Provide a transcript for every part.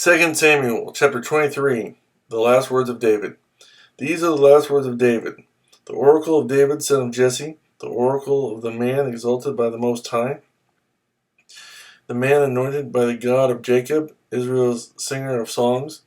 2 Samuel chapter 23, the last words of David. These are the last words of David. The oracle of David, son of Jesse, the oracle of the man exalted by the Most High, the man anointed by the God of Jacob, Israel's singer of songs.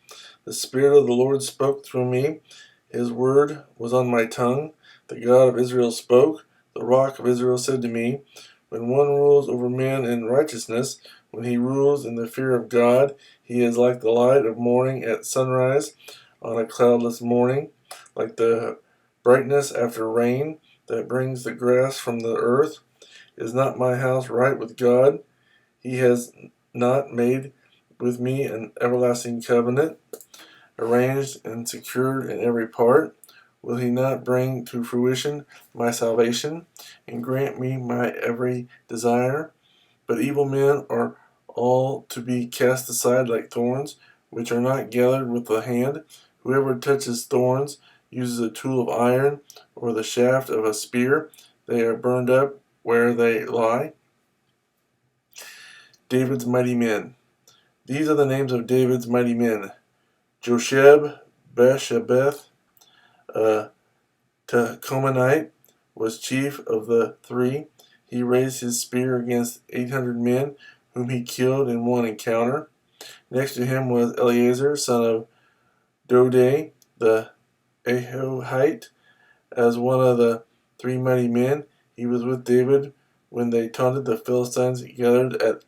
The Spirit of the Lord spoke through me. His word was on my tongue. The God of Israel spoke. The rock of Israel said to me, when one rules over men in righteousness, when he rules in the fear of God, he is like the light of morning at sunrise on a cloudless morning, like the brightness after rain that brings the grass from the earth. Is not my house right with God? He has not made with me an everlasting covenant, arranged and secured in every part. Will he not bring to fruition my salvation and grant me my every desire? But evil men are all to be cast aside like thorns, which are not gathered with the hand. Whoever touches thorns uses a tool of iron or the shaft of a spear. They are burned up where they lie. David's mighty men. These are the names of David's mighty men: Josheb, Beshabeth, Tekomanite, was chief of the three. He raised his spear against 800 men, whom he killed in one encounter. Next to him was Eleazar, son of Dodai, the Ahohite, as one of the three mighty men. He was with David when they taunted the Philistines gathered at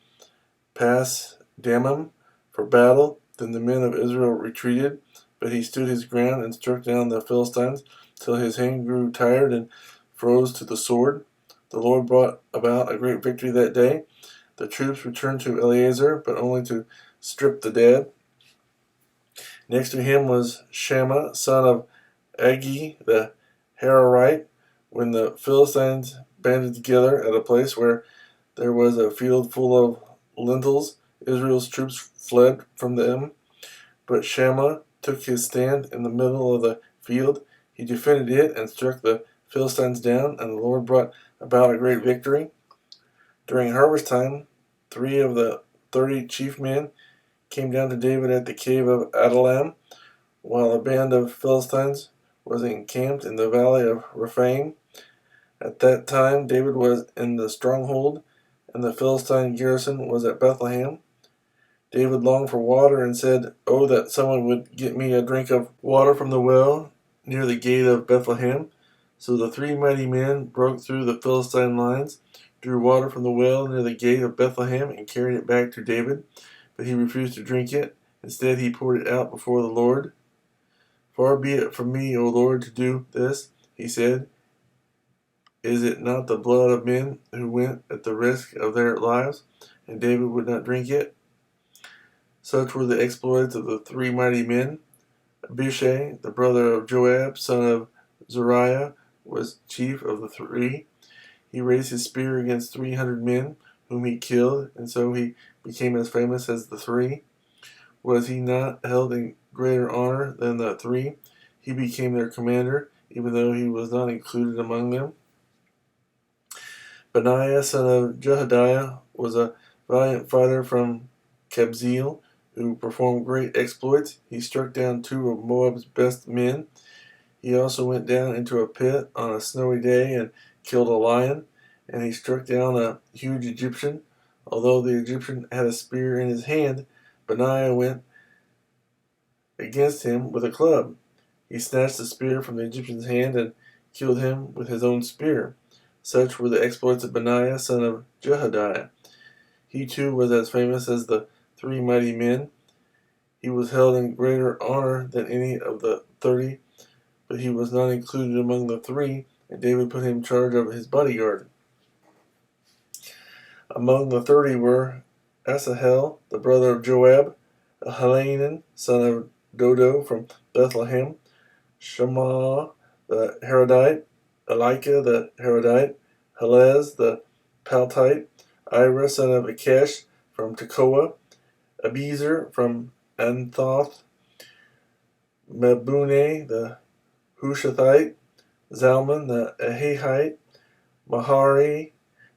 Pas Dammim for battle. Then the men of Israel retreated, but he stood his ground and struck down the Philistines till his hand grew tired and froze to the sword. The Lord brought about a great victory that day. The troops returned to Eleazar, but only to strip the dead. Next to him was Shammah, son of Agi the Hararite. When the Philistines banded together at a place where there was a field full of lentils, Israel's troops fled from them. But Shammah took his stand in the middle of the field. He defended it and struck the Philistines down, and the Lord brought about a great victory. During harvest time, 3 of the 30 chief men came down to David at the cave of Adullam, while a band of Philistines was encamped in the valley of Rephaim. At that time David was in the stronghold, and the Philistine garrison was at Bethlehem. David longed for water and said, "Oh, that someone would get me a drink of water from the well near the gate of Bethlehem." So the 3 mighty men broke through the Philistine lines, drew water from the well near the gate of Bethlehem, and carried it back to David. But he refused to drink it. Instead, he poured it out before the Lord. "Far be it from me, O Lord, to do this," he said. "Is it not the blood of men who went at the risk of their lives?" And David would not drink it. Such were the exploits of the 3 mighty men. Abishai, the brother of Joab, son of Zeruiah, was chief of the 3. He raised his spear against 300 men, whom he killed, and so he became as famous as the 3. Was he not held in greater honor than the 3? He became their commander, even though he was not included among them. Benaiah, son of Jehoiada, was a valiant fighter from Kabzeel, who performed great exploits. He struck down 2 of Moab's best men. He also went down into a pit on a snowy day and killed a lion, and he struck down a huge Egyptian. Although the Egyptian had a spear in his hand, Benaiah went against him with a club. He snatched the spear from the Egyptian's hand and killed him with his own spear. Such were the exploits of Benaiah, son of Jehoiada. He too was as famous as the 3 mighty men. He was held in greater honor than any of the 30, but he was not included among the 3, and David put him in charge of his bodyguard. Among the 30 were Asahel, the brother of Joab, Hanan, son of Dodo from Bethlehem, Shammah the Harodite, Elika the Harodite, Helez the Paltite, Ira son of Akesh from Tekoa, Abiezer from Anthoth, Mebune the Hushathite, Zalman the Ahihite, Mahari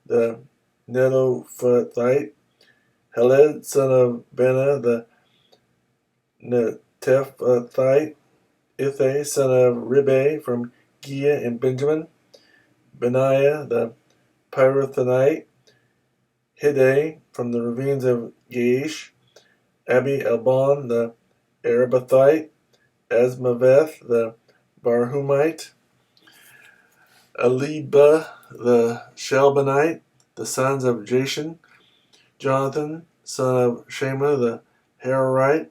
the Netophathite, Heled son of Bena the Netephathite, Ittai, son of Ribai, from Giah and Benjamin, Benaiah the Pirathonite, Hiddai, from the ravines of Gaish, Abi Elbon the Arabathite, Asmaveth the Barhumite, Aliba the Shalbanite, the sons of Jashan, Jonathan, son of Shema the Hararite,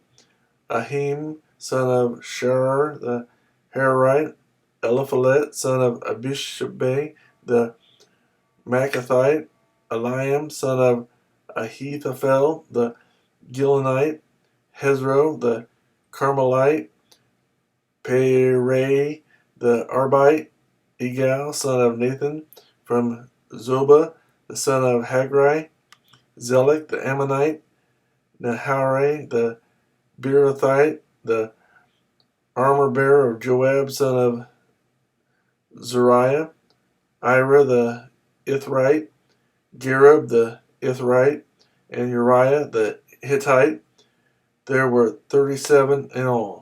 Ahim, son of Sharar the Hararite, Eliphalet, son of Abishabai the Machathite, Eliam, son of Ahithophel the Gilonite, Hezro the Carmelite, Perai the Arbite, Egal, son of Nathan, from Zobah, the son of Hagri, Zelek the Ammonite, Nahare the Beerothite, the armor bearer of Joab, son of Zariah, Ira the Ithrite, Gareb the Ithrite, and Uriah the Hittite. There were 37 in all.